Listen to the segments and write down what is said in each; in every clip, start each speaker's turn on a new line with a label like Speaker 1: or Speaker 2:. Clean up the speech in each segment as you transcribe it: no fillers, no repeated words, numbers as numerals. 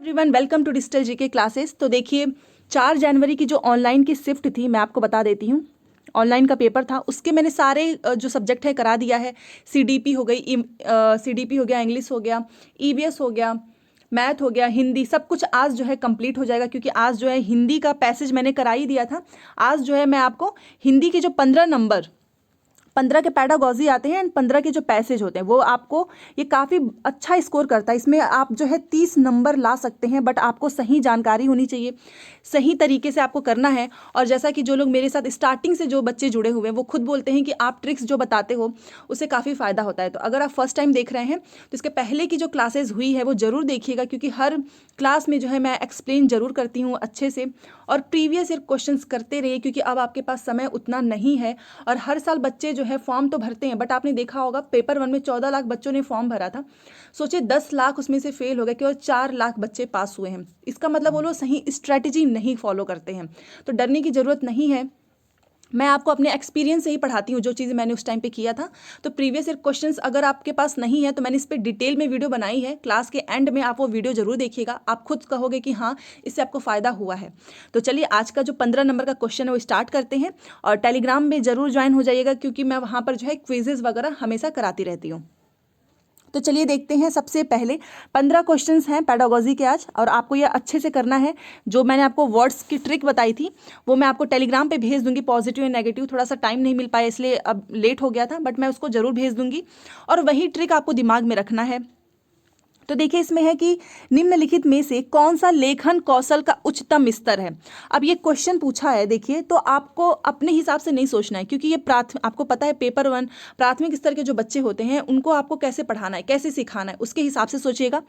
Speaker 1: Everyone welcome to digital GK classes. तो देखिए 4 जनवरी की जो ऑनलाइन की शिफ्ट थी मैं आपको बता देती हूँ। ऑनलाइन का पेपर था, उसके मैंने सारे जो सब्जेक्ट है करा दिया है। सीडीपी हो गई, सीडीपी हो गया, इंग्लिश हो गया, ईवीएस हो गया, मैथ हो गया, हिंदी, सब कुछ आज जो है कंप्लीट हो जाएगा। क्योंकि आज जो है हिंदी का पैसेज मैंने करा ही दिया था। आज जो है मैं आपको हिंदी के जो 15 नंबर, 15 के पैडागॉजी आते हैं एंड 15 के जो पैसेज होते हैं वो आपको ये काफ़ी अच्छा स्कोर करता है। इसमें आप जो है 30 नंबर ला सकते हैं, बट आपको सही जानकारी होनी चाहिए, सही तरीके से आपको करना है। और जैसा कि जो लोग मेरे साथ स्टार्टिंग से जो बच्चे जुड़े हुए हैं वो खुद बोलते हैं कि आप ट्रिक्स जो बताते हो उससे काफ़ी फ़ायदा होता है। तो अगर आप फर्स्ट टाइम देख रहे हैं तो इसके पहले की जो क्लासेज हुई है वो ज़रूर देखिएगा, क्योंकि हर क्लास में जो है मैं एक्सप्लेन ज़रूर करती हूँ अच्छे से। और प्रीवियस ईयर क्वेश्चंस करते रहिए, क्योंकि अब आपके पास समय उतना नहीं है। और हर साल बच्चे जो है फॉर्म तो भरते हैं, बट आपने देखा होगा पेपर 1 में 14 लाख बच्चों ने फॉर्म भरा था। सोचिए 10 लाख उसमें से फेल हो गए, केवल 4 लाख बच्चे पास हुए हैं। इसका मतलब वो लोग सही स्ट्रैटेजी नहीं फॉलो करते हैं। तो डरने की ज़रूरत नहीं है। मैं आपको अपने एक्सपीरियंस से ही पढ़ाती हूँ, जो चीज़ें मैंने उस टाइम पे किया था। तो प्रीवियस ईयर क्वेश्चंस अगर आपके पास नहीं है तो मैंने इस पर डिटेल में वीडियो बनाई है। क्लास के एंड में आप वो वीडियो जरूर देखिएगा, आप खुद कहोगे कि हाँ इससे आपको फ़ायदा हुआ है। तो चलिए आज का जो 15 नंबर का क्वेश्चन है वो स्टार्ट करते हैं। और टेलीग्राम में ज़रूर ज्वाइन हो जाइएगा, क्योंकि मैं वहाँ पर जो है क्विजेज़ वगैरह हमेशा कराती रहती हूँ। तो चलिए देखते हैं। सबसे पहले 15 क्वेश्चंस हैं पेडागॉजी के आज, और आपको ये अच्छे से करना है। जो मैंने आपको वर्ड्स की ट्रिक बताई थी वो मैं आपको टेलीग्राम पे भेज दूंगी, पॉजिटिव एंड नेगेटिव। थोड़ा सा टाइम नहीं मिल पाया इसलिए अब लेट हो गया था, बट मैं उसको जरूर भेज दूंगी। और वही ट्रिक आपको दिमाग में रखना है। तो देखिए इसमें है कि निम्नलिखित में से कौन सा लेखन कौशल का उच्चतम स्तर है। अब ये क्वेश्चन पूछा है, देखिए तो आपको अपने हिसाब से नहीं सोचना है, क्योंकि ये आपको पता है पेपर 1 प्राथमिक स्तर के जो बच्चे होते हैं उनको आपको कैसे पढ़ाना है, कैसे सिखाना है, उसके हिसाब से सोचिएगा।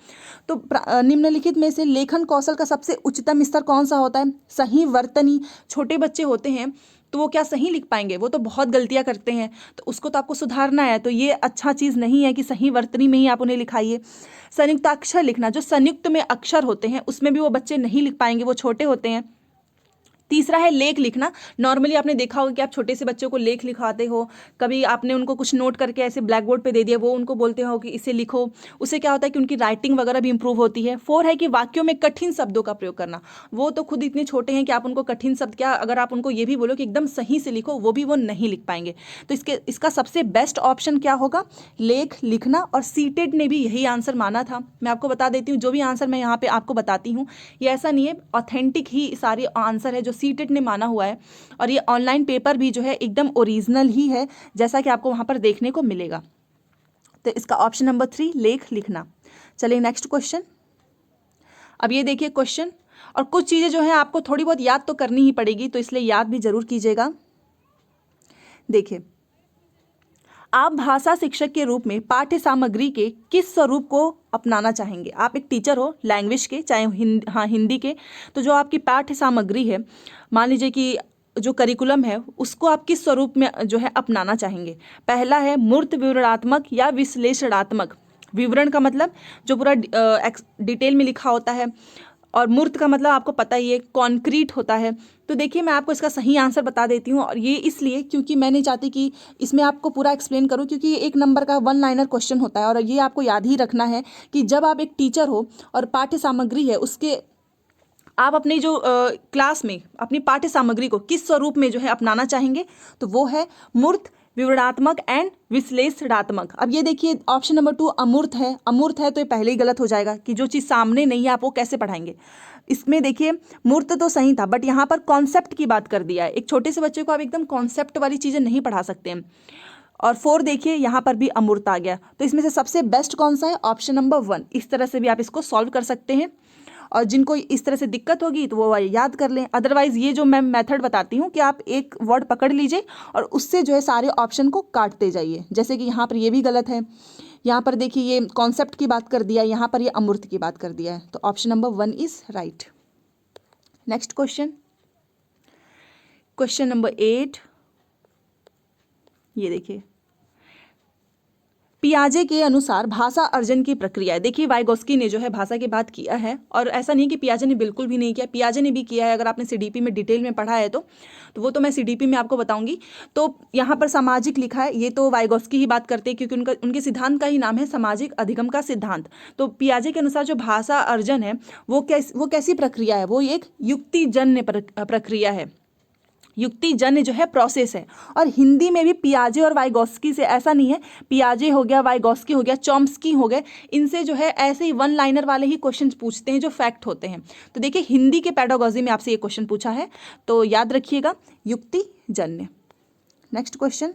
Speaker 1: तो निम्नलिखित में से लेखन कौशल का सबसे उच्चतम स्तर कौन सा होता है। सही वर्तनी। छोटे बच्चे होते हैं तो वो क्या सही लिख पाएंगे, वो तो बहुत गलतियां करते हैं, तो उसको तो आपको सुधारना है। तो ये अच्छा चीज़ नहीं है कि सही वर्तनी में ही आप उन्हें लिखाइए। संयुक्ताक्षर लिखना, जो संयुक्त में अक्षर होते हैं उसमें भी वो बच्चे नहीं लिख पाएंगे, वो छोटे होते हैं। तीसरा है लेख लिखना। नॉर्मली आपने देखा होगा कि आप छोटे से बच्चों को लेख लिखाते हो, कभी आपने उनको कुछ नोट करके ऐसे ब्लैक बोर्ड पे दे दिया, वो उनको बोलते हो कि इसे लिखो। उससे क्या होता है कि उनकी राइटिंग वगैरह भी इंप्रूव होती है। 4 है कि वाक्यों में कठिन शब्दों का प्रयोग करना। वो तो खुद इतने छोटे हैं कि आप उनको कठिन शब्द क्या, अगर आप उनको ये भी बोलो कि एकदम सही से लिखो, वो भी वो नहीं लिख पाएंगे। तो इसका सबसे बेस्ट ऑप्शन क्या होगा, लेख लिखना। और सीटेड ने भी यही आंसर माना था। मैं आपको बता देती हूँ, जो भी आंसर मैं यहाँ पे आपको बताती हूँ ये ऐसा नहीं है, ऑथेंटिक ही सारे आंसर है जो सीटेट ने माना हुआ है। और ये ऑनलाइन पेपर भी जो है एकदम ओरिजिनल ही है, जैसा कि आपको वहाँ पर देखने को मिलेगा। तो इसका ऑप्शन नंबर 3 लेख लिखना। चलिए नेक्स्ट क्वेश्चन। अब ये देखिए क्वेश्चन, और कुछ चीज़ें जो है आपको थोड़ी बहुत याद तो करनी ही पड़ेगी, तो इसलिए याद भी जरूर कीजिएगा। देखिए, आप भाषा शिक्षक के रूप में पाठ्य सामग्री के किस स्वरूप को अपनाना चाहेंगे। आप एक टीचर हो लैंग्वेज के, चाहे हिंदी के, तो जो आपकी पाठ्य सामग्री है, मान लीजिए कि जो करिकुलम है उसको आप किस स्वरूप में जो है अपनाना चाहेंगे। पहला है मूर्त विवरणात्मक या विश्लेषणात्मक। विवरण का मतलब जो पूरा डिटेल में लिखा होता है, और मूर्त का मतलब आपको पता ही है कॉन्क्रीट होता है। तो देखिए मैं आपको इसका सही आंसर बता देती हूँ, और ये इसलिए क्योंकि मैं नहीं चाहती कि इसमें आपको पूरा एक्सप्लेन करूँ, क्योंकि ये 1 नंबर का 1 लाइनर क्वेश्चन होता है। और ये आपको याद ही रखना है कि जब आप एक टीचर हो और पाठ्य सामग्री है उसके, आप अपनी जो क्लास में अपनी पाठ्य सामग्री को किस स्वरूप में जो है अपनाना चाहेंगे, तो वो है मूर्त, विवरणात्मक एंड विश्लेषणात्मक। अब ये देखिए ऑप्शन नंबर 2 अमूर्त है। अमूर्त है तो ये पहले ही गलत हो जाएगा कि जो चीज़ सामने नहीं है आप वो कैसे पढ़ाएंगे। इसमें देखिए मूर्त तो सही था, बट यहाँ पर कॉन्सेप्ट की बात कर दिया है। एक छोटे से बच्चे को आप एकदम कॉन्सेप्ट वाली चीज़ें नहीं पढ़ा सकते हैं। और 4 देखिए यहाँ पर भी अमूर्त आ गया। तो इसमें से सबसे बेस्ट कौन सा है, ऑप्शन नंबर 1। इस तरह से भी आप इसको सॉल्व कर सकते हैं, और जिनको इस तरह से दिक्कत होगी तो वो याद कर लें। अदरवाइज ये जो मैं मेथड बताती हूँ कि आप एक वर्ड पकड़ लीजिए और उससे जो है सारे ऑप्शन को काटते जाइए। जैसे कि यहाँ पर ये भी गलत है, यहाँ पर देखिए ये कॉन्सेप्ट की बात कर दिया, यहाँ पर ये अमूर्त की बात कर दिया है। तो option number 1 is right. Next question, question number 8। ये देखिए, पियाजे के अनुसार भाषा अर्जन की प्रक्रिया है। देखिए वाइगोस्की ने जो है भाषा की बात किया है, और ऐसा नहीं कि पियाजे ने बिल्कुल भी नहीं किया, पियाजे ने भी किया है। अगर आपने सीडीपी में डिटेल में पढ़ा है तो वो तो मैं सीडीपी में आपको बताऊंगी। तो यहाँ पर सामाजिक लिखा है, ये तो वाइगोस्की ही बात करते हैं, क्योंकि उनके सिद्धांत का ही नाम है सामाजिक अधिगम का सिद्धांत। तो पियाजे के अनुसार जो भाषा अर्जन है वो कैसी प्रक्रिया है, वो एक युक्तिजन्य प्रक्रिया है, युक्तिजन्य जो है प्रोसेस है। और हिंदी में भी पियाजे और वाइगोस्की से ऐसा नहीं है, पियाजे हो गया, वाइगोस्की हो गया, चॉम्स्की हो गए, इनसे जो है ऐसे ही वन लाइनर वाले ही क्वेश्चन पूछते हैं जो फैक्ट होते हैं। तो देखिए हिंदी के पेडागोजी में आपसे ये क्वेश्चन पूछा है, तो याद रखिएगा युक्तिजन्य। नेक्स्ट क्वेश्चन,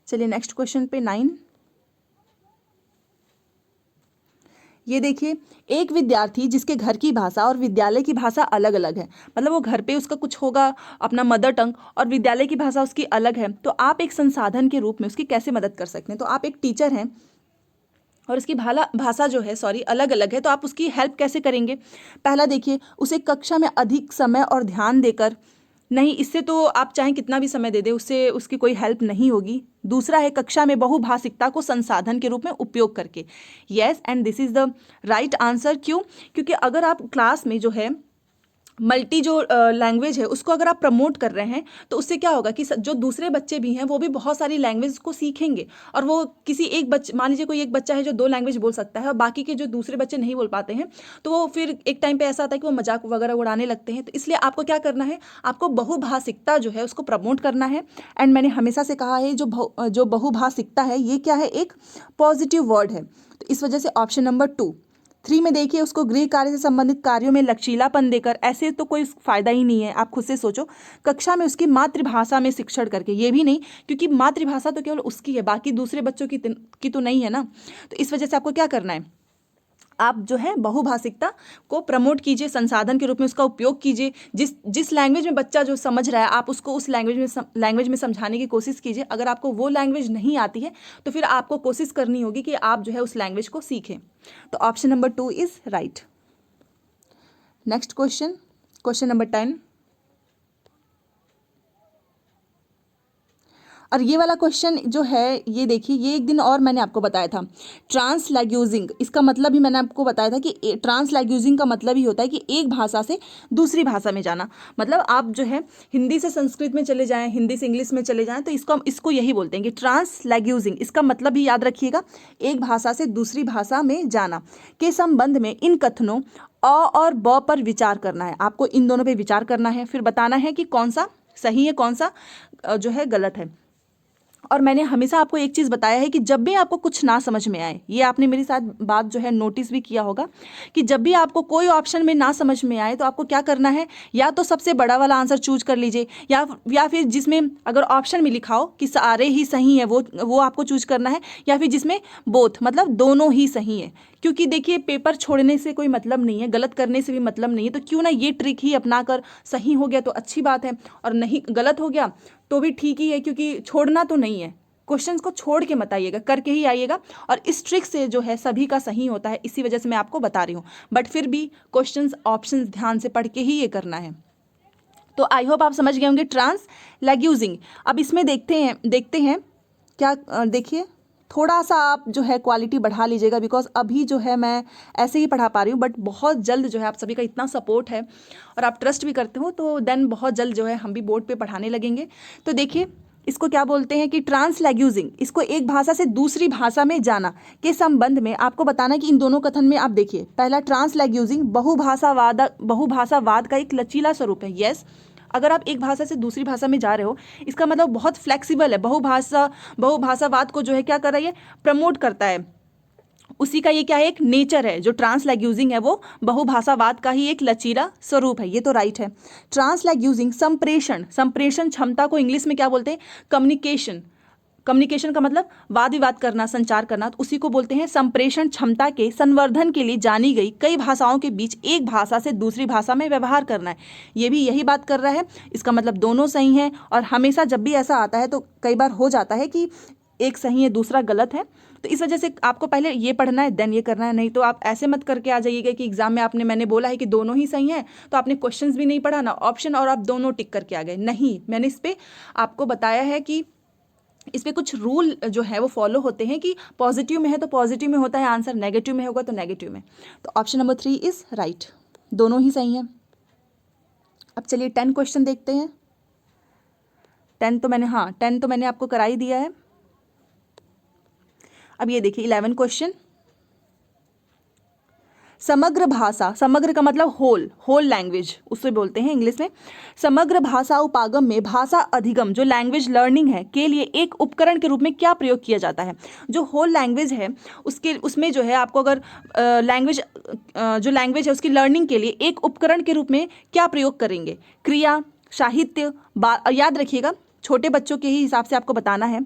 Speaker 1: चलिए नेक्स्ट क्वेश्चन पे 9। ये देखिए, एक विद्यार्थी जिसके घर की भाषा और विद्यालय की भाषा अलग अलग है, मतलब वो घर पे उसका कुछ होगा अपना मदर टंग और विद्यालय की भाषा उसकी अलग है, तो आप एक संसाधन के रूप में उसकी कैसे मदद कर सकते हैं। तो आप एक टीचर हैं और उसकी भाषा जो है अलग अलग है, तो आप उसकी हेल्प कैसे करेंगे। पहला देखिए, उसे कक्षा में अधिक समय और ध्यान देकर नहीं, इससे तो आप चाहें कितना भी समय दे दें, उससे उसकी कोई हेल्प नहीं होगी। दूसरा है कक्षा में बहुभाषिकता को संसाधन के रूप में उपयोग करके। Yes, and this is the right answer. क्यों? क्योंकि अगर आप क्लास में जो है मल्टी जो लैंग्वेज है उसको अगर आप प्रमोट कर रहे हैं, तो उससे क्या होगा कि जो दूसरे बच्चे भी हैं वो भी बहुत सारी लैंग्वेज को सीखेंगे, और वो किसी एक बच्चे, मान लीजिए कोई एक बच्चा है जो 2 लैंग्वेज बोल सकता है और बाकी के जो दूसरे बच्चे नहीं बोल पाते हैं, तो वो फिर एक टाइम पे ऐसा आता है कि वो मजाक वगैरह उड़ाने लगते हैं। तो इसलिए आपको क्या करना है, आपको बहुभाषिकता जो है उसको प्रमोट करना है। एंड मैंने हमेशा से कहा है जो बहुभाषिकता है ये क्या है, एक पॉजिटिव वर्ड है। तो इस वजह से ऑप्शन नंबर 2। 3 में देखिए, उसको गृह कार्य से संबंधित कार्यों में लचीलापन देकर, ऐसे तो कोई फायदा ही नहीं है, आप खुद से सोचो। कक्षा में उसकी मातृभाषा में शिक्षण करके, ये भी नहीं, क्योंकि मातृभाषा तो केवल उसकी है, बाकी दूसरे बच्चों की तो नहीं है ना। तो इस वजह से आपको क्या करना है, आप जो है बहुभाषिकता को प्रमोट कीजिए, संसाधन के रूप में उसका उपयोग कीजिए। जिस लैंग्वेज में बच्चा जो समझ रहा है आप उसको उस लैंग्वेज में समझाने की कोशिश कीजिए। अगर आपको वो लैंग्वेज नहीं आती है तो फिर आपको कोशिश करनी होगी कि आप जो है उस लैंग्वेज को सीखें। तो option number 2 is right. Next question, question number 10। और ये वाला क्वेश्चन जो है, ये देखिए, ये एक दिन और मैंने आपको बताया था, ट्रांसलैंग्वेजिंग। इसका मतलब ही मैंने आपको बताया था कि ट्रांसलैंग्वेजिंग का मतलब ही होता है कि एक भाषा से दूसरी भाषा में जाना। मतलब आप जो है हिंदी से संस्कृत में चले जाएं, हिंदी से इंग्लिश में चले जाएं, तो इसको यही बोलते हैं कि ट्रांसलैंग्वेजिंग। इसका मतलब भी याद रखिएगा, एक भाषा से दूसरी भाषा में जाना के संबंध में इन कथनों अ और ब पर विचार करना है। आपको इन दोनों पे विचार करना है, फिर बताना है कि कौन सा सही है, कौन सा जो है गलत है। और मैंने हमेशा आपको एक चीज़ बताया है कि जब भी आपको कुछ ना समझ में आए, ये आपने मेरी साथ बात जो है नोटिस भी किया होगा, कि जब भी आपको कोई ऑप्शन में ना समझ में आए तो आपको क्या करना है, या तो सबसे बड़ा वाला आंसर चूज कर लीजिए, या फिर जिसमें अगर ऑप्शन में लिखा हो कि सारे ही सही है वो आपको चूज करना है, या फिर जिसमें बोथ मतलब दोनों ही सही है। क्योंकि देखिए पेपर छोड़ने से कोई मतलब नहीं है, गलत करने से भी मतलब नहीं है। तो क्यों ना ये ट्रिक ही अपना कर, सही हो गया तो अच्छी बात है, और नहीं गलत हो गया तो भी ठीक ही है, क्योंकि छोड़ना तो नहीं है। क्वेश्चंस को छोड़ के मत आइएगा, करके ही आइएगा। और इस ट्रिक से जो है सभी का सही होता है, इसी वजह से मैं आपको बता रही हूँ। बट फिर भी क्वेश्चंस ऑप्शंस ध्यान से पढ़ के ही ये करना है। तो आई होप आप समझ गए होंगे ट्रांसलैंग्वेजिंग। अब इसमें देखते हैं क्या, देखिए थोड़ा सा आप जो है क्वालिटी बढ़ा लीजिएगा, बिकॉज अभी जो है मैं ऐसे ही पढ़ा पा रही हूँ, बट बहुत जल्द जो है आप सभी का इतना सपोर्ट है और आप ट्रस्ट भी करते हो, तो देन बहुत जल्द जो है हम भी बोर्ड पे पढ़ाने लगेंगे। तो देखिए इसको क्या बोलते हैं कि ट्रांसलैंग्वेजिंग, इसको एक भाषा से दूसरी भाषा में जाना के संबंध में आपको बताना कि इन दोनों कथन में आप देखिए, पहला ट्रांसलैंग्वेजिंग बहुभाषावाद का एक लचीला स्वरूप है। यस, अगर आप एक भाषा से दूसरी भाषा में जा रहे हो, इसका मतलब बहुत फ्लेक्सिबल है। बहुभाषावाद को जो है क्या कर रही है, प्रमोट करता है। उसी का ये क्या है, एक नेचर है। जो ट्रांसलैंग्वेजिंग है वो बहुभाषावाद का ही एक लचीला स्वरूप है, ये तो राइट है। ट्रांसलैंग्वेजिंग संप्रेषण क्षमता को इंग्लिश में क्या बोलते हैं, कम्युनिकेशन का मतलब वाद विवाद करना, संचार करना, तो उसी को बोलते हैं संप्रेषण क्षमता के संवर्धन के लिए जानी गई कई भाषाओं के बीच एक भाषा से दूसरी भाषा में व्यवहार करना है। ये भी यही बात कर रहा है। इसका मतलब दोनों सही हैं। और हमेशा जब भी ऐसा आता है तो कई बार हो जाता है कि एक सही है दूसरा गलत है। तो इस वजह से आपको पहले ये पढ़ना है देन ये करना है, नहीं तो आप ऐसे मत करके आ जाइएगा कि एग्जाम में मैंने बोला है कि दोनों ही सही हैं तो आपने क्वेश्चंस भी नहीं पढ़ा ना ऑप्शन और आप दोनों टिक करके आ गए। नहीं, मैंने इस पर आपको बताया है कि इस पर कुछ रूल जो है वो फॉलो होते हैं कि पॉजिटिव में है तो पॉजिटिव में होता है आंसर, नेगेटिव में होगा तो नेगेटिव में। तो ऑप्शन नंबर 3 इज राइट, दोनों ही सही हैं। अब चलिए 10 क्वेश्चन देखते हैं। 10 तो मैंने आपको करा ही दिया है। अब ये देखिए 11 क्वेश्चन। समग्र भाषा, समग्र का मतलब होल लैंग्वेज उससे बोलते हैं इंग्लिश में। समग्र भाषा उपागम में भाषा अधिगम जो लैंग्वेज लर्निंग है के लिए एक उपकरण के रूप में क्या प्रयोग किया जाता है। जो होल लैंग्वेज है उसमें जो है आपको अगर जो लैंग्वेज है उसकी लर्निंग के लिए एक उपकरण के रूप में क्या प्रयोग करेंगे। क्रिया, साहित्य, याद रखिएगा छोटे बच्चों के ही हिसाब से आपको बताना है।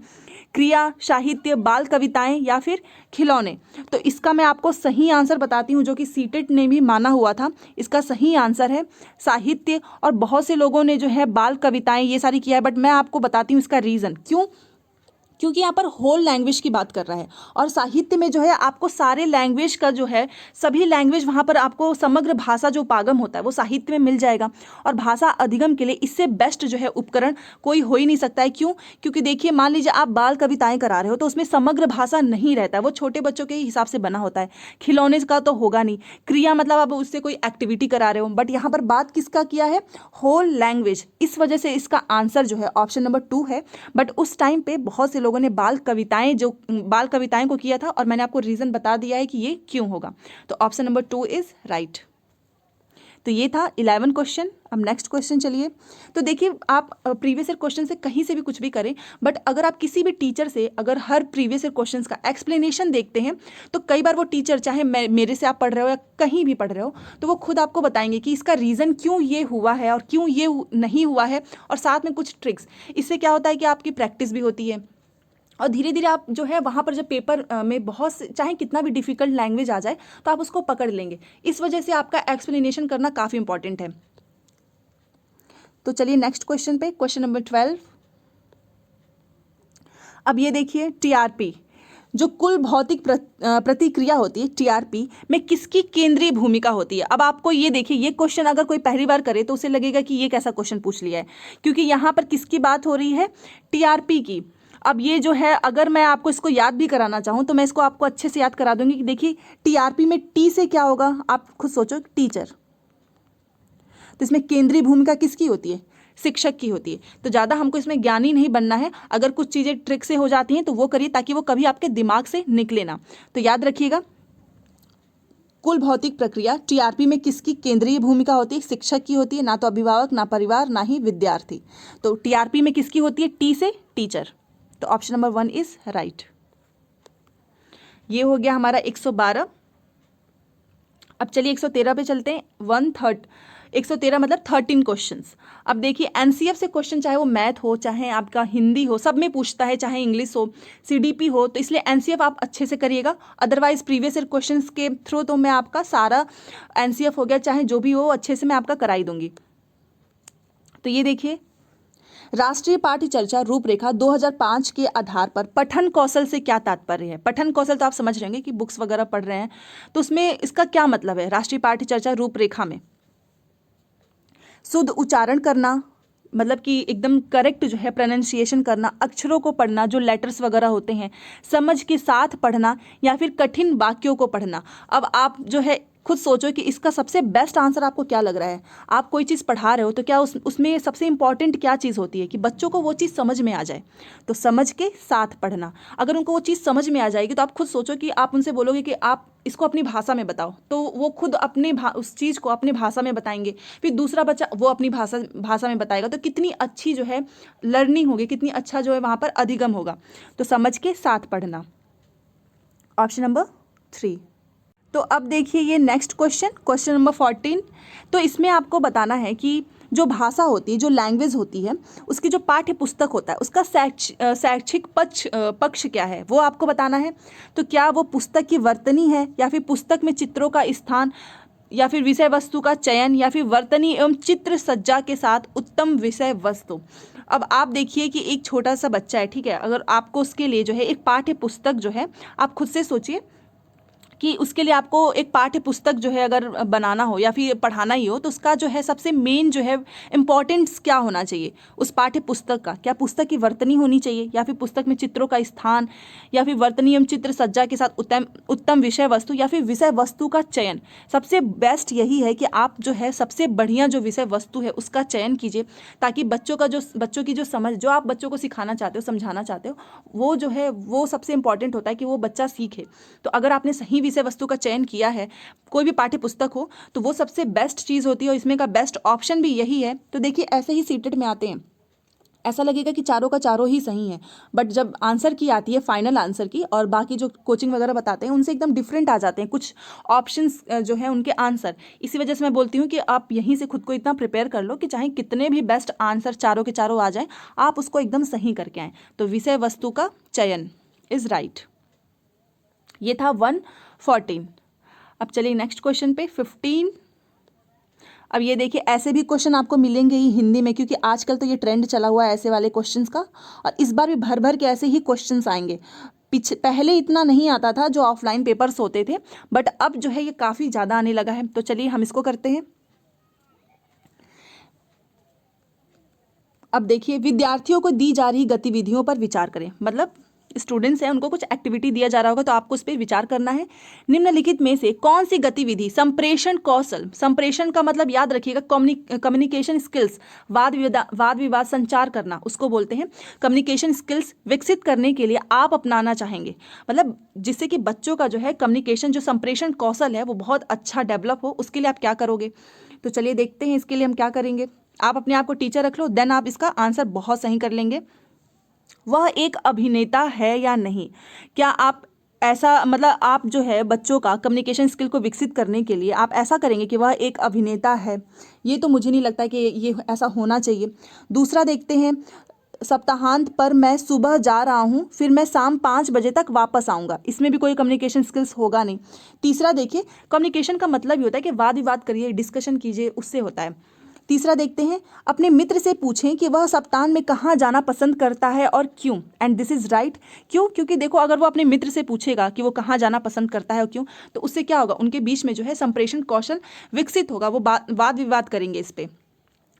Speaker 1: क्रिया, साहित्य, बाल कविताएं या फिर खिलौने। तो इसका मैं आपको सही आंसर बताती हूँ जो कि सीटेट ने भी माना हुआ था। इसका सही आंसर है साहित्य। और बहुत से लोगों ने जो है बाल कविताएं ये सारी किया है, बट मैं आपको बताती हूँ इसका रीज़न क्यों। क्योंकि यहाँ पर होल लैंग्वेज की बात कर रहा है और साहित्य में जो है आपको सारे लैंग्वेज का जो है सभी लैंग्वेज वहाँ पर आपको समग्र भाषा जो उपागम होता है वो साहित्य में मिल जाएगा। और भाषा अधिगम के लिए इससे बेस्ट जो है उपकरण कोई हो ही नहीं सकता है। क्यों? क्योंकि देखिए मान लीजिए आप बाल कविताएं करा रहे हो तो उसमें समग्र भाषा नहीं रहता है, वो छोटे बच्चों के ही हिसाब से बना होता है। खिलौने का तो होगा नहीं। क्रिया मतलब आप उससे कोई एक्टिविटी करा रहे हो, बट यहाँ पर बात किसका किया है, होल लैंग्वेज। इस वजह से इसका आंसर जो है ऑप्शन नंबर 2 है। बट उस टाइम पे बहुत से लोगों ने बाल कविताएं को किया था और मैंने आपको रीजन बता दिया है कि ये क्यों होगा। तो ऑप्शन नंबर 2 इज राइट। तो ये था 11 क्वेश्चन। अब नेक्स्ट क्वेश्चन चलिए। तो देखिए आप प्रीवियस ईयर क्वेश्चन से कहीं से भी कुछ भी करें, बट अगर आप किसी भी टीचर से अगर हर प्रीवियस ईयर क्वेश्चन का एक्सप्लेनेशन देखते हैं तो कई बार वो टीचर चाहे मेरे से आप पढ़ रहे हो या कहीं भी पढ़ रहे हो तो वो खुद आपको बताएंगे कि इसका रीज़न क्यों ये हुआ है और क्यों ये नहीं हुआ है, और साथ में कुछ ट्रिक्स। इससे क्या होता है कि आपकी प्रैक्टिस भी होती है और धीरे धीरे आप जो है वहाँ पर जब पेपर में बहुत से चाहे कितना भी डिफिकल्ट लैंग्वेज आ जाए तो आप उसको पकड़ लेंगे। इस वजह से आपका एक्सप्लेनेशन करना काफ़ी इंपॉर्टेंट है। तो चलिए नेक्स्ट क्वेश्चन पे, क्वेश्चन नंबर 12। अब ये देखिए टीआरपी जो कुल भौतिक प्रतिक्रिया होती है टीआरपी में किसकी केंद्रीय भूमिका होती है। अब आपको ये देखिए ये क्वेश्चन अगर कोई पहली बार करे तो उसे लगेगा कि ये कैसा क्वेश्चन पूछ लिया है, क्योंकि यहाँ पर किसकी बात हो रही है, टीआरपी की। अब ये जो है अगर मैं आपको इसको याद भी कराना चाहूँ तो मैं इसको आपको अच्छे से याद करा दूंगी कि देखिए टीआरपी में टी से क्या होगा, आप खुद सोचो, टीचर। तो इसमें केंद्रीय भूमिका किसकी होती है, शिक्षक की होती है। तो ज़्यादा हमको इसमें ज्ञानी नहीं बनना है, अगर कुछ चीज़ें ट्रिक से हो जाती हैं तो वो करिए ताकि वो कभी आपके दिमाग से निकले ना। तो याद रखिएगा कुल भौतिक प्रक्रिया टीआरपी में किसकी केंद्रीय भूमिका होती है, शिक्षक की होती है, ना तो अभिभावक, ना परिवार, ना ही विद्यार्थी। तो टीआरपी में किसकी होती है, टी से टीचर। तो ऑप्शन नंबर 1 इज राइट। ये हो गया हमारा 112। अब चलिए 113 पे चलते हैं। 113 मतलब 13 क्वेश्चंस। अब देखिए एनसीएफ से क्वेश्चन चाहे वो मैथ हो चाहे आपका हिंदी हो सब में पूछता है, चाहे इंग्लिश हो, सीडीपी हो, तो इसलिए एनसीएफ आप अच्छे से करिएगा। अदरवाइज प्रीवियस ईयर क्वेश्चंस के थ्रू तो मैं आपका सारा एनसीएफ हो गया चाहे जो भी हो अच्छे से मैं आपका कराई दूंगी। तो ये देखिए राष्ट्रीय पाठ्य चर्चा रूपरेखा 2005 के आधार पर पठन कौशल से क्या तात्पर्य है। पठन कौशल तो आप समझ रहे होंगे कि बुक्स वगैरह पढ़ रहे हैं, तो उसमें इसका क्या मतलब है। राष्ट्रीय पाठ्य चर्चा रूपरेखा में शुद्ध उच्चारण करना, मतलब कि एकदम करेक्ट जो है प्रोनाउंसिएशन करना, अक्षरों को पढ़ना जो लेटर्स वगैरह होते हैं, समझ के साथ पढ़ना या फिर कठिन वाक्यों को पढ़ना। अब आप जो है खुद सोचो कि इसका सबसे बेस्ट आंसर आपको क्या लग रहा है। आप कोई चीज़ पढ़ा रहे हो तो क्या उसमें सबसे इंपॉर्टेंट क्या चीज़ होती है कि बच्चों को वो चीज़ समझ में आ जाए। तो समझ के साथ पढ़ना, अगर उनको वो चीज़ समझ में आ जाएगी तो आप खुद सोचो कि आप उनसे बोलोगे कि आप इसको अपनी भाषा में बताओ, तो वो खुद अपने उस चीज़ को अपनी भाषा में बताएंगे, फिर दूसरा बच्चा वो अपनी भाषा में बताएगा, तो कितनी अच्छी जो है लर्निंग होगी, कितनी अच्छा जो है वहाँ पर अधिगम होगा। तो समझ के साथ पढ़ना, ऑप्शन नंबर 3। तो अब देखिए ये नेक्स्ट क्वेश्चन, क्वेश्चन नंबर 14। तो इसमें आपको बताना है कि जो भाषा होती है, जो लैंग्वेज होती है, उसकी जो पाठ्य पुस्तक होता है उसका शैक्षिक पक्ष क्या है वो आपको बताना है। तो क्या वो पुस्तक की वर्तनी है या फिर पुस्तक में चित्रों का स्थान या फिर विषय वस्तु का चयन या फिर वर्तनी एवं चित्र सज्जा के साथ उत्तम विषय वस्तु। अब आप देखिए कि एक छोटा सा बच्चा है, ठीक है, अगर आपको उसके लिए जो है एक पाठ्य पुस्तक जो है, आप खुद से सोचिए कि उसके लिए आपको एक पाठ्य पुस्तक जो है अगर बनाना हो या फिर पढ़ाना ही हो, तो उसका जो है सबसे मेन जो है इम्पॉर्टेंस क्या होना चाहिए उस पाठ्य पुस्तक का? क्या पुस्तक की वर्तनी होनी चाहिए, या फिर पुस्तक में चित्रों का स्थान, या फिर वर्तनी एवं चित्र सज्जा के साथ उत्तम उत्तम विषय वस्तु, या फिर विषय वस्तु का चयन? सबसे बेस्ट यही है कि आप जो है सबसे बढ़िया जो विषय वस्तु है उसका चयन कीजिए, ताकि बच्चों की जो समझ, जो आप बच्चों को सिखाना चाहते हो, समझाना चाहते हो, वो जो है वो सबसे इंपॉर्टेंट होता है कि वो बच्चा सीखे। तो अगर आपने सही विषय वस्तु का चयन किया है, कोई भी पाठ्य पुस्तक हो, तो वो सबसे बेस्ट चीज़ होती है, और इसमें का बेस्ट ऑप्शन भी यही है। तो देखिए ऐसे ही सीटेट में आते हैं, ऐसा लगेगा कि चारों का चारों ही सही है, बट जब आंसर की आती है, फाइनल आंसर की, और बाकी जो कोचिंग वगैरह बताते हैं उनसे एकदम डिफरेंट आ जाते हैं कुछ ऑप्शंस जो है उनके आंसर। इसी वजह से मैं बोलती हूँ कि आप यहीं से खुद को इतना प्रिपेयर कर लो कि चाहे कितने भी बेस्ट आंसर चारों के चारों आ जाएं, आप उसको एकदम सही करके आएँ। तो विषय वस्तु का चयन इज़ राइट। ये था 114। अब चलिए नेक्स्ट क्वेश्चन पे 15। अब ये देखिए ऐसे भी क्वेश्चन आपको मिलेंगे ही हिंदी में, क्योंकि आजकल तो ये ट्रेंड चला हुआ है ऐसे वाले क्वेश्चंस का, और इस बार भी भर भर के ऐसे ही क्वेश्चंस आएंगे। पहले इतना नहीं आता था जो ऑफलाइन पेपर्स होते थे, बट अब जो है ये काफ़ी ज़्यादा आने लगा है। तो चलिए हम इसको करते हैं। अब देखिए, विद्यार्थियों को दी जा रही गतिविधियों पर विचार करें, मतलब स्टूडेंट्स हैं उनको कुछ एक्टिविटी दिया जा रहा होगा, तो आपको उस पर विचार करना है। निम्नलिखित में से कौन सी गतिविधि संप्रेषण कौशल, संप्रेषण का मतलब याद रखिएगा कम्युनिकेशन स्किल्स, वाद विवाद संचार करना उसको बोलते हैं, कम्युनिकेशन स्किल्स विकसित करने के लिए आप अपनाना चाहेंगे, मतलब जिससे कि बच्चों का जो है कम्युनिकेशन, जो संप्रेषण कौशल है वो बहुत अच्छा डेवलप हो, उसके लिए आप क्या करोगे? तो चलिए देखते हैं इसके लिए हम क्या करेंगे। आप अपने आप को टीचर रख लो, देन आप इसका आंसर बहुत सही कर लेंगे। वह एक अभिनेता है या नहीं? क्या आप ऐसा, मतलब आप जो है बच्चों का कम्युनिकेशन स्किल को विकसित करने के लिए आप ऐसा करेंगे कि वह एक अभिनेता है? ये तो मुझे नहीं लगता कि ये ऐसा होना चाहिए। दूसरा देखते हैं, सप्ताहांत पर मैं सुबह जा रहा हूँ, फिर मैं शाम 5 बजे तक वापस आऊँगा, इसमें भी कोई कम्युनिकेशन स्किल्स होगा नहीं। तीसरा देखिए, कम्युनिकेशन का मतलब ही होता है कि वाद विवाद करिए, डिस्कशन कीजिए, उससे होता है। तीसरा देखते हैं, अपने मित्र से पूछें कि वह सप्ताह में कहाँ जाना पसंद करता है और क्यों, एंड दिस इज राइट। क्यों? क्योंकि देखो अगर वो अपने मित्र से पूछेगा कि वो कहाँ जाना पसंद करता है और क्यों, तो उससे क्या होगा, उनके बीच में जो है संप्रेषण कौशल विकसित होगा, वो वाद विवाद करेंगे इस पे।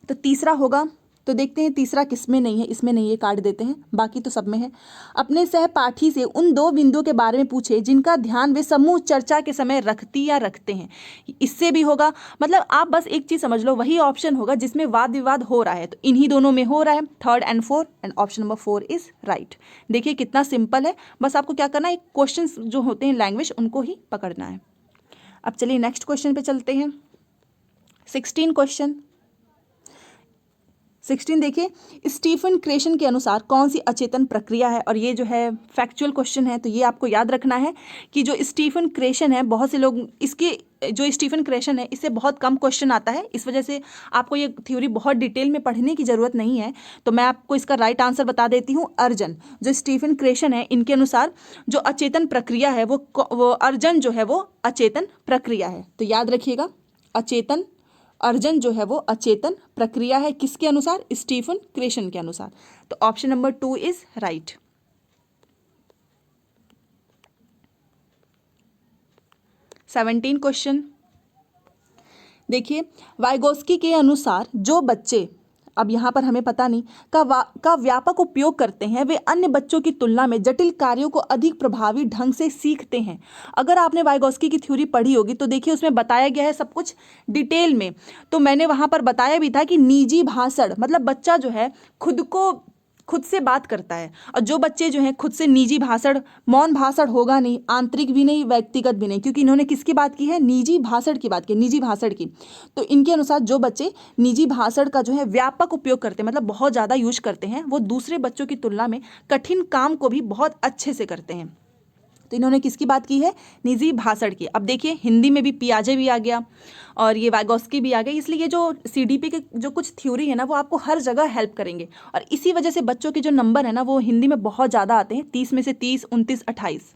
Speaker 1: तो तीसरा होगा, तो देखते हैं तीसरा किस में नहीं है, इसमें नहीं है, काट देते हैं, बाकी तो सब में है। अपने सहपाठी से उन 2 बिंदुओं के बारे में पूछे जिनका ध्यान वे समूह चर्चा के समय रखती या रखते हैं, इससे भी होगा। मतलब आप बस एक चीज़ समझ लो, वही ऑप्शन होगा जिसमें वाद विवाद हो रहा है, तो इन्हीं दोनों में हो रहा है, 3rd and 4th, and option number 4 is right. देखिए कितना सिंपल है, बस आपको क्या करना है, क्वेश्चन जो होते हैं लैंग्वेज उनको ही पकड़ना है। अब चलिए नेक्स्ट क्वेश्चन पे चलते हैं। 16 क्वेश्चन। 16 देखिए, स्टीफन क्रेशन के अनुसार कौन सी अचेतन प्रक्रिया है, और ये जो है फैक्चुअल क्वेश्चन है, तो ये आपको याद रखना है कि जो स्टीफन क्रेशन है, बहुत से लोग इसके जो स्टीफन क्रेशन है इससे बहुत कम क्वेश्चन आता है, इस वजह से आपको ये थ्योरी बहुत डिटेल में पढ़ने की ज़रूरत नहीं है। तो मैं आपको इसका राइट आंसर बता देती हूँ, अर्जन। जो स्टीफन क्रेशन है इनके अनुसार जो अचेतन प्रक्रिया है वो अर्जन जो है वो अचेतन प्रक्रिया है। तो याद रखिएगा, अचेतन अर्जन जो है वो अचेतन प्रक्रिया है, किसके अनुसार? स्टीफन क्रेशन के अनुसार। तो option number 2 is right. 17 question देखिए, वाइगोस्की के अनुसार जो बच्चे, अब यहाँ पर हमें पता नहीं, का व्यापक उपयोग करते हैं वे अन्य बच्चों की तुलना में जटिल कार्यों को अधिक प्रभावी ढंग से सीखते हैं। अगर आपने वाइगोस्की की थ्योरी पढ़ी होगी तो देखिए उसमें बताया गया है सब कुछ डिटेल में। तो मैंने वहाँ पर बताया भी था कि निजी भाषण, मतलब बच्चा जो है खुद से बात करता है, और जो बच्चे जो हैं खुद से निजी भाषण, मौन भाषण होगा नहीं, आंतरिक भी नहीं, व्यक्तिगत भी नहीं, क्योंकि इन्होंने किसकी बात की है? निजी भाषण की बात की, निजी भाषण की। तो इनके अनुसार जो बच्चे निजी भाषण का जो है व्यापक उपयोग करते हैं, मतलब बहुत ज़्यादा यूज करते हैं, वो दूसरे बच्चों की तुलना में कठिन काम को भी बहुत अच्छे से करते हैं। तो इन्होंने किसकी बात की है? निजी भाषण की। अब देखिए हिंदी में भी पियाजे भी आ गया और ये वाइगोस्की भी आ गया, इसलिए ये जो सीडीपी के जो कुछ थ्योरी है ना वो आपको हर जगह हेल्प करेंगे, और इसी वजह से बच्चों के जो नंबर है ना वो हिंदी में बहुत ज़्यादा आते हैं, 30 में से 30, 29, 28।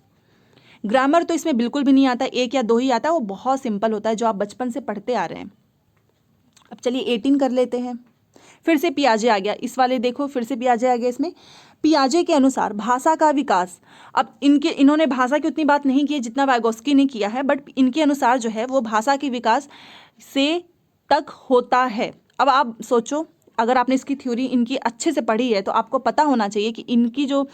Speaker 1: ग्रामर तो इसमें बिल्कुल भी नहीं आता, 1 या 2 ही आता है, वो बहुत सिंपल होता है जो आप बचपन से पढ़ते आ रहे हैं। अब चलिए 18 कर लेते हैं। फिर से पियाजे आ गया, इस वाले देखो फिर से पियाजे आ गया इसमें। पियाजे के अनुसार भाषा का विकास, अब इन्होंने भाषा की उतनी बात नहीं की जितना वाइगोस्की ने किया है, बट इनके अनुसार जो है वो भाषा के विकास से तक होता है। अब आप सोचो, अगर आपने इसकी थ्योरी इनकी अच्छे से पढ़ी है तो आपको पता होना चाहिए कि इनकी जो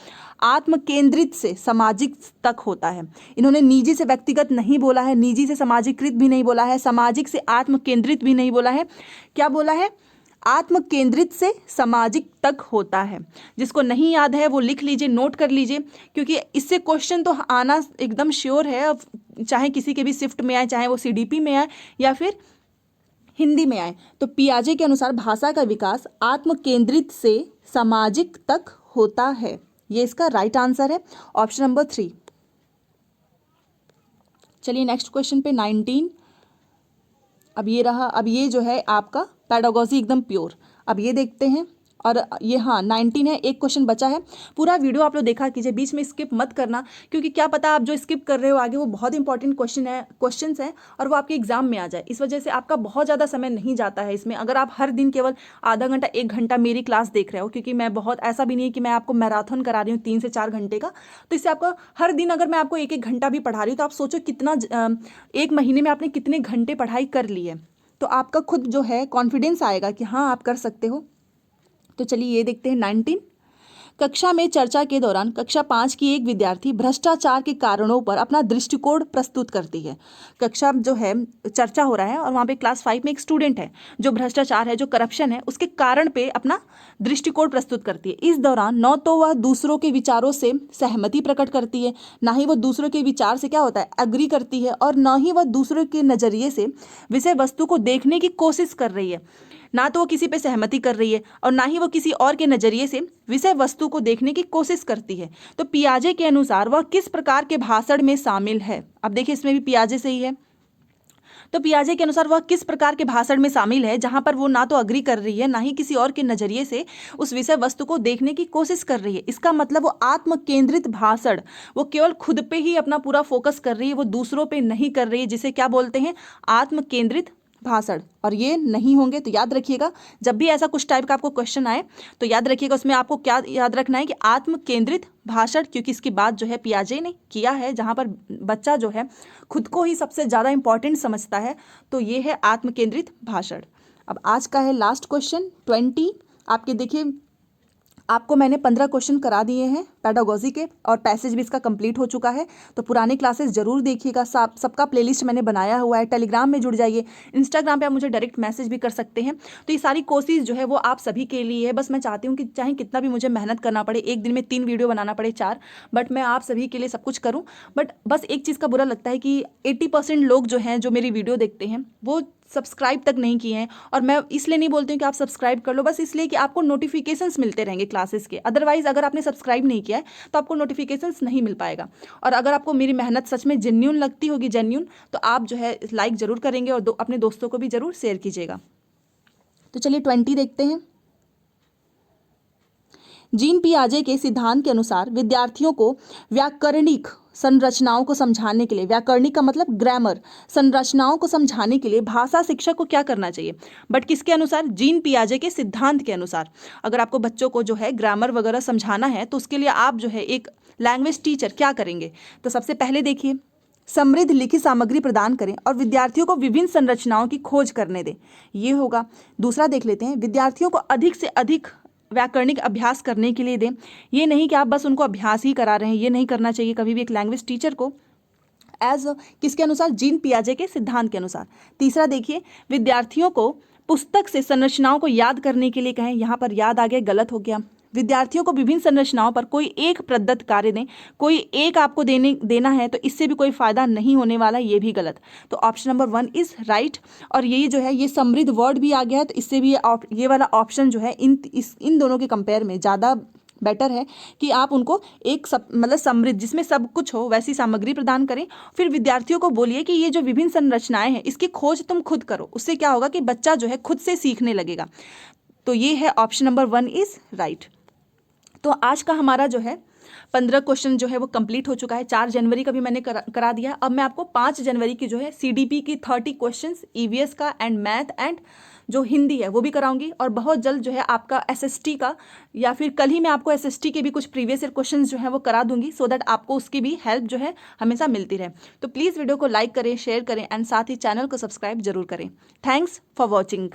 Speaker 1: आत्म केंद्रित से सामाजिक तक होता है, इन्होंने निजी से व्यक्तिगत नहीं बोला है, निजी से सामाजिकृत भी नहीं बोला है, सामाजिक से आत्म केंद्रित भी नहीं बोला है, क्या बोला है? आत्म केंद्रित से सामाजिक तक होता है। जिसको नहीं याद है वो लिख लीजिए, नोट कर लीजिए, क्योंकि इससे क्वेश्चन तो आना एकदम श्योर है, अब चाहे किसी के भी शिफ्ट में आए, चाहे वो CDP में आए या फिर हिंदी में आए। तो पियाजे के अनुसार भाषा का विकास आत्म केंद्रित से सामाजिक तक होता है। ये इसका राइट आंसर है, ऑप्शन नंबर 3। चलिए नेक्स्ट क्वेश्चन पे 19। अब ये रहा, अब ये जो है आपका पेडागोजी एकदम प्योर। अब ये देखते हैं, और ये हाँ 19 है, एक क्वेश्चन बचा है। पूरा वीडियो आप लोग देखा कीजिए, बीच में स्किप मत करना, क्योंकि क्या पता आप जो स्किप कर रहे हो आगे वो बहुत इंपॉर्टेंट क्वेश्चंस हैं और वो आपके एग्जाम में आ जाए। इस वजह से आपका बहुत ज़्यादा समय नहीं जाता है इसमें। अगर आप हर दिन केवल आधा घंटा 1 घंटा मेरी क्लास देख रहे हो, क्योंकि मैं बहुत ऐसा भी नहीं है कि मैं आपको मैराथन करा रही हूँ 3 से 4 घंटे का, तो इससे आपका हर दिन अगर मैं आपको 1-1 घंटा भी पढ़ा रही हूँ तो आप सोचो कितना 1 महीने में आपने कितने घंटे पढ़ाई कर ली है। तो आपका खुद जो है कॉन्फिडेंस आएगा कि हाँ आप कर सकते हो। तो चलिए ये देखते हैं 19। कक्षा में चर्चा के दौरान कक्षा 5 की एक विद्यार्थी भ्रष्टाचार के कारणों पर अपना दृष्टिकोण प्रस्तुत करती है। कक्षा जो है चर्चा हो रहा है और वहाँ पे क्लास 5 में एक स्टूडेंट है जो भ्रष्टाचार है, जो करप्शन है, उसके कारण पे अपना दृष्टिकोण प्रस्तुत करती है। इस दौरान न तो वह दूसरों के विचारों से सहमति प्रकट करती है, ना ही वह दूसरों के विचार से क्या होता है अग्री करती है, और न ही वह दूसरों के नज़रिए से विषय वस्तु को देखने की कोशिश कर रही है। ना तो वो किसी पे सहमति कर रही है और ना ही वो किसी और के नज़रिए से विषय वस्तु को देखने की कोशिश करती है। तो पियाजे के अनुसार वह किस प्रकार के भाषण में शामिल है? अब देखिए इसमें भी पियाजे से ही है। तो पियाजे के अनुसार वह किस प्रकार के भाषण में शामिल है जहां पर वो ना तो अग्री कर रही है, ना ही किसी और के नज़रिए से उस विषय वस्तु को देखने की कोशिश कर रही है। इसका मतलब वो आत्म केंद्रित भाषण, वो केवल खुद पे ही अपना पूरा फोकस कर रही है, वो दूसरों पे नहीं कर रही है, जिसे क्या बोलते हैं आत्म केंद्रित भाषण। और ये नहीं होंगे तो याद रखिएगा, जब भी ऐसा कुछ टाइप का आपको क्वेश्चन आए तो याद रखिएगा उसमें आपको क्या याद रखना है कि आत्म केंद्रित भाषण, क्योंकि इसकी बात जो है पियाजे ने किया है जहाँ पर बच्चा जो है खुद को ही सबसे ज़्यादा इंपॉर्टेंट समझता है, तो ये है आत्म केंद्रित भाषण। अब आज का है लास्ट क्वेश्चन 20। आपके देखिए आपको मैंने 15 क्वेश्चन करा दिए हैं पेडागोजी के, और पैसेज भी इसका कंप्लीट हो चुका है। तो पुराने क्लासेस जरूर देखिएगा, सबका प्लेलिस्ट मैंने बनाया हुआ है। टेलीग्राम में जुड़ जाइए, इंस्टाग्राम पे आप मुझे डायरेक्ट मैसेज भी कर सकते हैं। तो ये सारी कोशिश जो है वो आप सभी के लिए है। बस मैं चाहती हूँ कि चाहे कितना भी मुझे मेहनत करना पड़े, एक दिन में 3 वीडियो बनाना पड़े 4, बट मैं आप सभी के लिए सब कुछ करूँ। बट बस एक चीज़ का बुरा लगता है कि 80% लोग जो हैं जो मेरी वीडियो देखते हैं वो सब्सक्राइब तक नहीं किए हैं। और मैं इसलिए नहीं बोलती हूँ कि आप सब्सक्राइब कर लो, बस इसलिए कि आपको नोटिफिकेशंस मिलते रहेंगे क्लासेस के। अदरवाइज अगर आपने सब्सक्राइब नहीं किया है तो आपको नोटिफिकेशंस नहीं मिल पाएगा। और अगर आपको मेरी मेहनत सच में जेन्यून लगती होगी, तो आप जो है लाइक ज़रूर करेंगे और अपने दोस्तों को भी ज़रूर शेयर कीजिएगा। तो चलिए 20 देखते हैं। जीन पियाजे के सिद्धांत के अनुसार विद्यार्थियों को व्याकरणिक संरचनाओं को समझाने के लिए, व्याकरणिक का मतलब ग्रामर, संरचनाओं को समझाने के लिए भाषा शिक्षक को क्या करना चाहिए? बट किसके अनुसार? जीन पियाजे के सिद्धांत के अनुसार। अगर आपको बच्चों को जो है ग्रामर वगैरह समझाना है तो उसके लिए आप जो है एक लैंग्वेज टीचर क्या करेंगे? तो सबसे पहले देखिए समृद्ध लिखित सामग्री प्रदान करें और विद्यार्थियों को विभिन्न संरचनाओं की खोज करने दें, ये होगा। दूसरा देख लेते हैं, विद्यार्थियों को अधिक से अधिक व्याकरणिक अभ्यास करने के लिए दें। ये नहीं कि आप बस उनको अभ्यास ही करा रहे हैं, ये नहीं करना चाहिए कभी भी एक लैंग्वेज टीचर को, एज किसके अनुसार? जीन पियाजे के सिद्धांत के अनुसार। तीसरा देखिए विद्यार्थियों को पुस्तक से संरचनाओं को याद करने के लिए कहें। यहाँ पर याद आ गया, गलत हो गया। विद्यार्थियों को विभिन्न संरचनाओं पर कोई एक प्रदत्त कार्य दें, कोई एक आपको देना है तो इससे भी कोई फायदा नहीं होने वाला, ये भी गलत। तो ऑप्शन नंबर 1 इज राइट। और ये जो है ये समृद्ध वर्ड भी आ गया है, तो इससे भी ये वाला ऑप्शन जो है इन दोनों के कंपेयर में ज़्यादा बेटर है कि आप उनको एक मतलब समृद्ध जिसमें सब कुछ हो वैसी सामग्री प्रदान करें। फिर विद्यार्थियों को बोलिए कि ये जो विभिन्न संरचनाएं हैं इसकी खोज तुम खुद करो। उससे क्या होगा कि बच्चा जो है खुद से सीखने लगेगा। तो ये है ऑप्शन नंबर 1 इज राइट। तो आज का हमारा जो है 15 क्वेश्चन जो है वो कंप्लीट हो चुका है। 4 जनवरी का भी मैंने करा दिया है। अब मैं आपको 5 जनवरी की जो है CDP की 30 क्वेश्चंस, EVS का एंड मैथ एंड जो हिंदी है वो भी कराऊंगी। और बहुत जल्द जो है आपका SST का, या फिर कल ही मैं आपको SST के भी कुछ प्रीवियस ईयर क्वेश्चन जो है वो करा दूंगी, सो दैट आपको उसकी भी हेल्प जो है हमेशा मिलती रहे। तो प्लीज़ वीडियो को लाइक करें, शेयर करें एंड साथ ही चैनल को सब्सक्राइब जरूर करें। Thanks for watching.